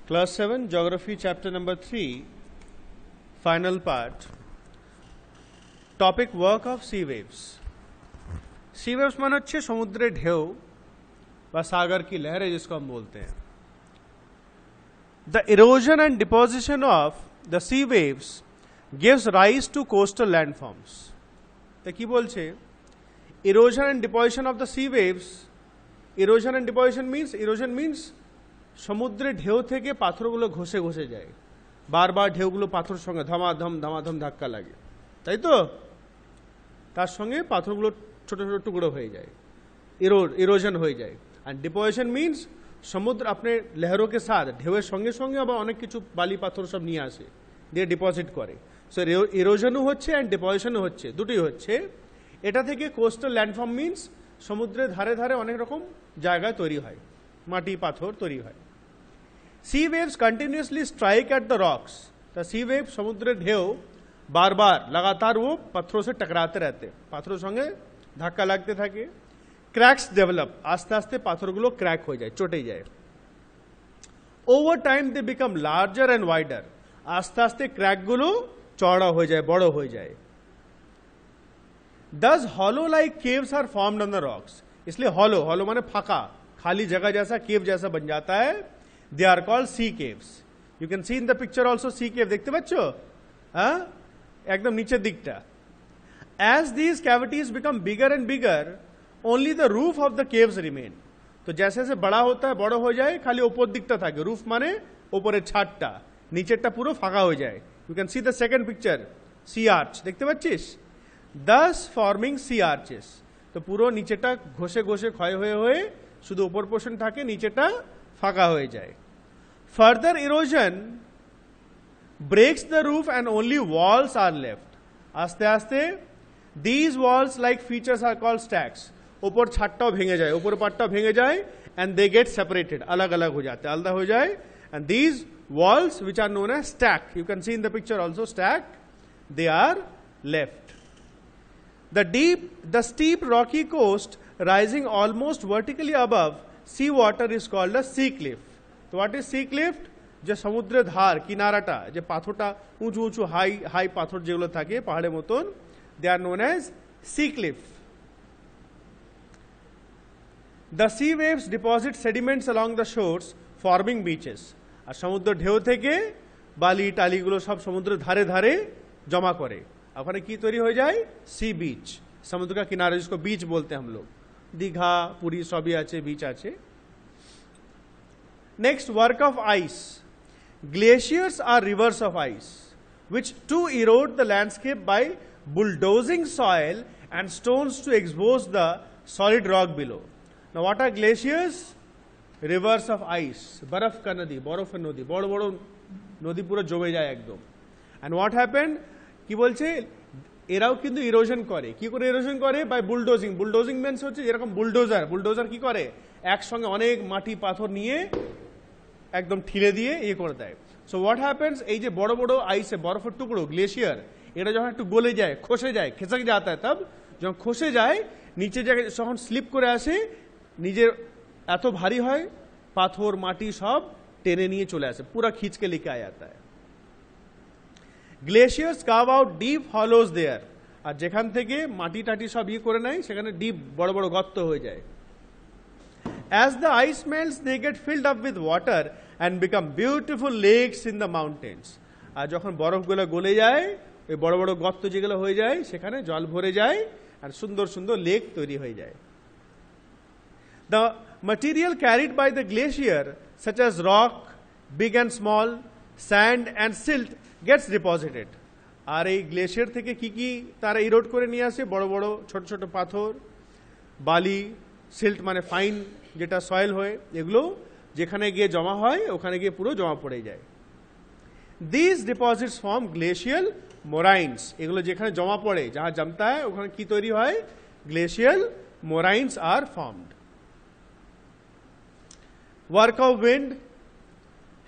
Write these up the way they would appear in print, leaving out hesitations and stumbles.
Class 7 Geography chapter number 3 final part. Topic work of sea waves. Sea waves মানে হচ্ছে সমুদ্রের ঢেউ বা সাগর की लहरें जिसको हम बोलते हैं. The erosion and deposition of the sea waves gives rise to coastal landforms. তো কি বলছে? Erosion and deposition of the sea waves. Erosion and deposition means সমুদ্রের ঢেউ থেকে পাথরগুলো ঘষে ঘষে যায়, বারবার ঢেউগুলো পাথরের সঙ্গে ধমাধম ধাক্কা লাগে, তাই তো? তার সঙ্গে পাথরগুলো ছোট ছোট টুকরো হয়ে যায়, ইরোজন হয়ে যায়। আর ডিপোজিশন মিন্স সমুদ্র আপনার লহরোं के साथ ঢেউয়ের সঙ্গে সঙ্গে আবার অনেক কিছু বালি পাথর সব নিয়ে আসে, দিয়ে ডিপোজিট করে। সো ইরোজনও হচ্ছে অ্যান্ড ডিপোজিশনও হচ্ছে, দুটোই হচ্ছে। এটা থেকে কোস্টাল ল্যান্ডফর্ম মিন্স সমুদ্রের ধারে ধারে অনেক রকম জায়গায় তৈরি হয়, মাটি পাথর তৈরি হয়। Sea waves continuously strike at the rocks. The sea wave সমুদ্রের ঢেউ বারবার লাগাতার ও পাথরোं से टकराते रहते, পাথরের সঙ্গে ধাক্কা লাগতে থাকে। ক্র্যাকস ডেভেলপ, আস্তে আস্তে পাথরগুলো ক্র্যাক হয়ে যায়, চটে যায়। Over time they become larger and wider, আস্তে আস্তে ক্র্যাকগুলো চওড়া হয়ে যায়, বড় হয়ে যায়। Thus hollow like caves are formed on the rocks. इसलिए हॉलो माने फाका, खाली जगह जैसा केव जैसा बन जाता है। They are called sea caves. You can see in the picture also sea cave, देखते बच्चों? हाँ, एकदम नीचे दिखता। As these cavities become bigger and bigger only the roof of the caves remain. तो जैसे जैसे बड़ा होता है, बड़ो हो जाए, खाली ऊपर दिखता था। रूफ माने ऊपर छाटटा, नीचेटा पूरा फाका हो जाए। You can see the second picture, sea arch, देखते बच्चिस? दस फॉर्मिंग सी आर्चेस। तो পুরো নিচেটা ঘষে ঘষে ক্ষয় হয়ে হয়ে শুধু উপর পোর্শন থাকে, নিচেটা ফাঁকা হয়ে যায়। Further erosion breaks the roof and only walls are left. আস্তে আস্তে these walls like features are called stacks. ওপর ছাদটাও ভেঙে যায়, ওপর পাটটাও ভেঙে যায়, অ্যান্ড দে গেট সেপারেটেড, अलग अलग हो जाते, আলাদা হয়ে যায়। And these walls which are known as stack, you can see in the picture also stack, they are left. The steep rocky coast rising almost vertically above sea water is called a sea cliff. So what is sea cliff? যে সমুদ্রের ধার কিনারাটা, যে পাথরটা উঁচু উঁচু high পাথর যেগুলো থাকে পাহাড়ের মতন, they are known as sea cliff. The sea waves deposit sediments along the shores forming beaches. আর সমুদ্র ঢেউ থেকে বালি টালিগুলো সব সমুদ্রের ধারে ধারে জমা করে, ওখানে কি তৈরি হয়ে যায়? सी बीच, समुद्र का किनारा, जिसको बीच बोलते हैं हम लोग। दीघा, पुरी सभी आचे, बीच आचे। Next, work of ice. Glaciers are rivers of ice which to erode the landscape by bulldozing soil and stones to expose the solid rock below. Now what are glaciers? Rivers of ice, बर्फ का नदी, बरफের নদী, বড় বড় নদী পুরো জমে যায় একদম। and what happened? কি বলছে? এরাও কিন্তু ইরোশন করে। কি করে ইরোশন করে? By bulldozing. বুলডোজিং মিন্স হচ্ছে যেরকম বুলডোজার কি করে? একসঙ্গে অনেক মাটি পাথর নিয়ে একদম ঠিলে দিয়ে ইয়ে করে দেয়। সো হোয়াট হ্যাপেন্স, এই যে বড় বড় আইসে বরফের টুকরো গ্লেশিয়ার, এটা যখন একটু গলে যায়, খসে যায়, খেসক যাতা है तब যখন খসে যায়, নিচে যখন স্লিপ করে আসে, নিজের এত ভারী হয়, পাথর মাটি সব টেনে নিয়ে চলে আসে, পুরা খিচকে লিখে আ जाता है। গ্লেশিয়ার্স কার্ভ আউট ডিপ হলোজ দেয়ার। আর যেখান থেকে মাটি টাটি সব ইয়ে করে নেয়, সেখানে ডিপ বড় বড় গর্ত হয়ে যায়। As the ice melts they get filled up with water and become beautiful lakes in the mountains. আর যখন বরফগুলো গলে যায়, ওই বড় বড় গর্ত যেগুলো হয়ে যায়, সেখানে জল ভরে যায় আর সুন্দর সুন্দর লেক তৈরি হয়ে যায়। The material carried by the glacier such as rock, big and small, sand and silt gets deposited. আর এই গ্লেশিয়ার থেকে কি কি তারা ইরোড করে নিয়ে আসে? বড় বড় ছোট ছোট পাথর, বালি, সিল্ট মানে ফাইন যেটা সয়েল হয়, এগুলো যেখানে গিয়ে জমা হয়, ওখানে গিয়ে পুরো জমা পড়ে যায়। This deposits form glacial moraines. এগুলো যেখানে জমা পড়ে, যাহা জমতা হয়, ওখানে কি তৈরি হয়? Glacial moraines are formed. Work of wind.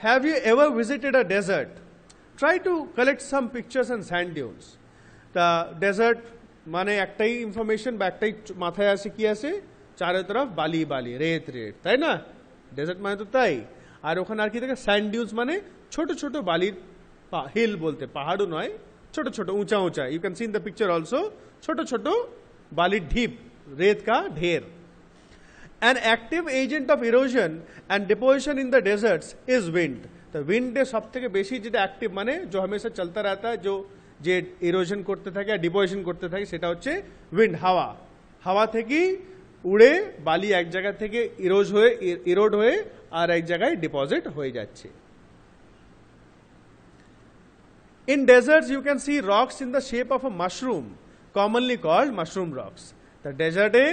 Have you ever visited a desert? Try to collect some pictures and sand dunes. The desert মানে একটাই ইনফরমেশন বা একটাই মাথায় আসে, কি আসে? চারো তরফ বালি বালি, রেত রেত, তাই না? ডেজার্ট মানে তো তাই। আর ওখানে আর কি থাকে স্যান্ড ডিউনস মানে ছোট ছোট বালির হিল বলতে, পাহাড়ও নয়, ছোট ছোট ऊंचा ऊंचा, you can see in the picture also, छोटो छोटो बालिर ढीप, रेत का ढेर. An active agent of erosion and deposition in the deserts is wind. तो विंड सब থেকে বেশি যেটা অ্যাক্টিভ মানে जो हमेशा चलता रहता है, जो যে ইরোশন করতে থাকে আর ডিপোজিশন করতে থাকে সেটা হচ্ছে উইন্ড, হাওয়া. হাওয়া থেকে উড়ে বালি এক জায়গা থেকে ইরোড হয়ে আর এক জায়গায় ডিপোজিট হয়ে যাচ্ছে. In deserts you can see rocks in the shape of a mushroom, commonly called mushroom rocks. The desert এ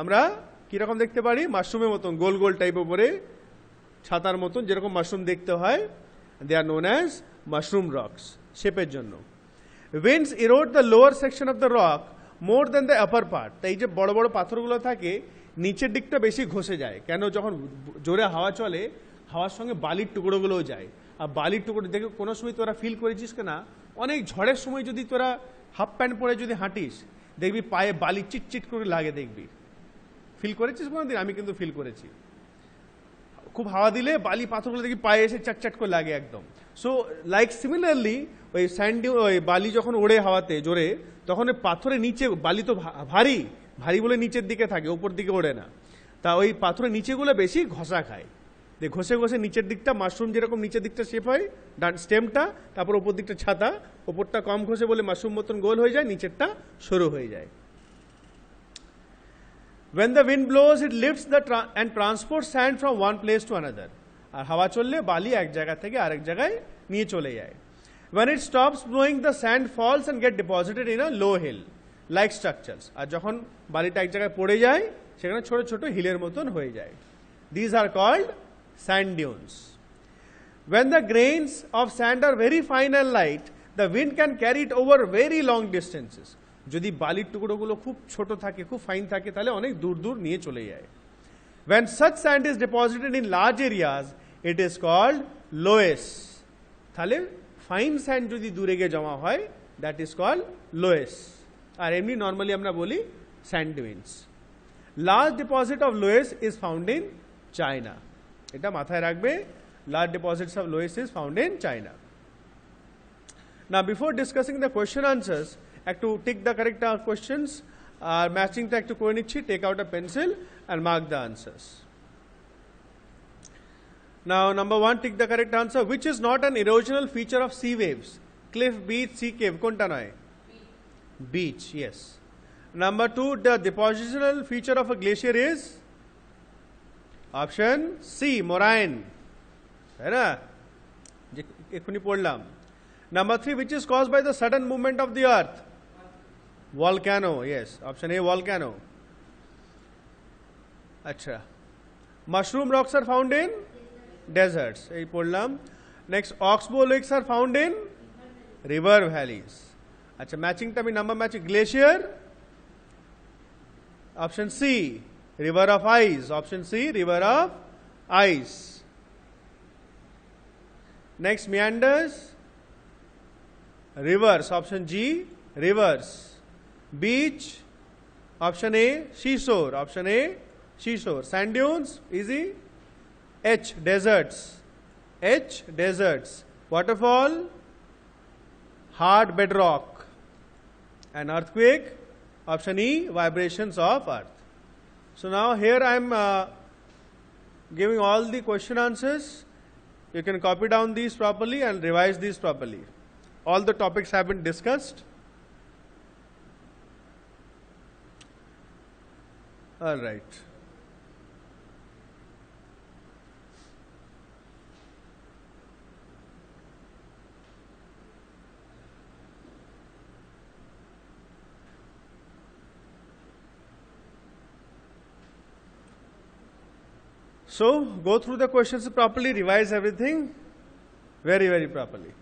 আমরা কি রকম দেখতে পারি, মাশরুমের মতন গোল গোল টাইপ উপরে ছাতার মতন যেরকম মাশরুম দেখতে হয়, they are known as mushroom rocks শেপের জন্য. winds erode the lower section of the rock more than the upper part. তাই যে বড় বড় পাথরগুলো থাকে নিচের দিকটা বেশি ঘষে যায়, কেন যখন জোরে হাওয়া চলে হাওয়ার সঙ্গে বালির টুকরোগুলোও যায়. আর বালির টুকরো দেখে কোনো সময় তোরা ফিল করেছিস কিনা, অনেক ঝড়ের সময় যদি তোরা হাফ প্যান্ট পরে যদি হাঁটিস দেখবি পায়ে বালি চিটচিট করে লাগে, দেখবি, ফিল করেছিস কোনোদিন? আমি কিন্তু ফিল করেছি, খুব হাওয়া দিলে বালি পাথরগুলো দেখি পায়ে এসে চাটচাট করে লাগে একদম. সো লাইক সিমিলারলি ওই স্যান্ডি ওই বালি যখন ওড়ে হাওয়াতে জোরে, তখন ওই পাথরের নিচে বালি তো ভারী ভারী বলে নিচের দিকে থাকে, উপর দিকে ওড়ে না, তা ওই পাথরের নিচেগুলো বেশি ঘষা খায়. ঘষে ঘষে নিচের দিকটা মাশরুম যেরকম নিচের দিকটা শেপ হয় ডান স্টেমটা, তারপর ওপর দিকটা ছাতা, ওপরটা কম ঘষে বলে মাশরুম মতন গোল হয়ে যায়, নিচেরটা সরু হয়ে যায়. When the wind blows, it lifts and transports sand from one place to another. আর হাওয়া চললে বালি এক জায়গা থেকে আরেক জায়গায় নিয়ে চলে যায়. When it stops blowing, the sand falls and get deposited in a low hill like structures. আর যখন বালিটা এক জায়গায় পড়ে যায় সেখানে ছোট ছোট হিলের মতন হয়ে যায়. These are called sand dunes. When the grains of sand are very fine and light, the wind can carry it over very long distances. যদি বালির টুকরোগুলো খুব ছোট থাকে, খুব ফাইন থাকে, তাহলে অনেক দূর দূর নিয়ে চলে যায়. When such sand is deposited in large areas, it is called loess. তাহলে ফাইন স্যান্ড যদি দূরে গিয়ে জমা হয়, দ্যাট ইজ কল্ড লোয়েস. আর এমনি নর্মালি আমরা বলি sand dunes. Large deposit of loess is found in China. এটা মাথায় রাখবে, large deposits of loess is found in China. Now before discussing the question answers, একটু টিক দ্য কারেক্ট কোয়েশ্চেন্স আর ম্যাচিংটা একটু করে নিচ্ছি. Take out a pencil and mark the answers. Now number 1, tick the correct answer. Which is not an erosional feature of sea waves? Cliff, beach, sea cave. কোনটা নয়? Beach, yes. Number 2, the depositional feature of a glacier is? Option C, moraine. है ना, এক্ষুনি পড়লাম. Number 3, which is caused by the sudden movement of the earth? Volcano, yes. Option A, volcano. अच्छा, mushroom rocks are found in deserts. এই পড়লাম. Next, oxbow lakes are found in river valleys. अच्छा, ম্যাচিংটা আমি number matching. Glacier, option C, river of ice. Option C, river of ice. Next, meanders, rivers. Option G, rivers. Beach, option A, seashore. Option A, seashore. Sand dunes, easy. H, deserts. H, deserts. Waterfall, hard bedrock. And earthquake, option E, vibrations of earth. So now here I am giving all the question answers. You can copy down these properly and revise these properly. All the topics have been discussed. All right. So go through the questions properly, revise everything very, very properly.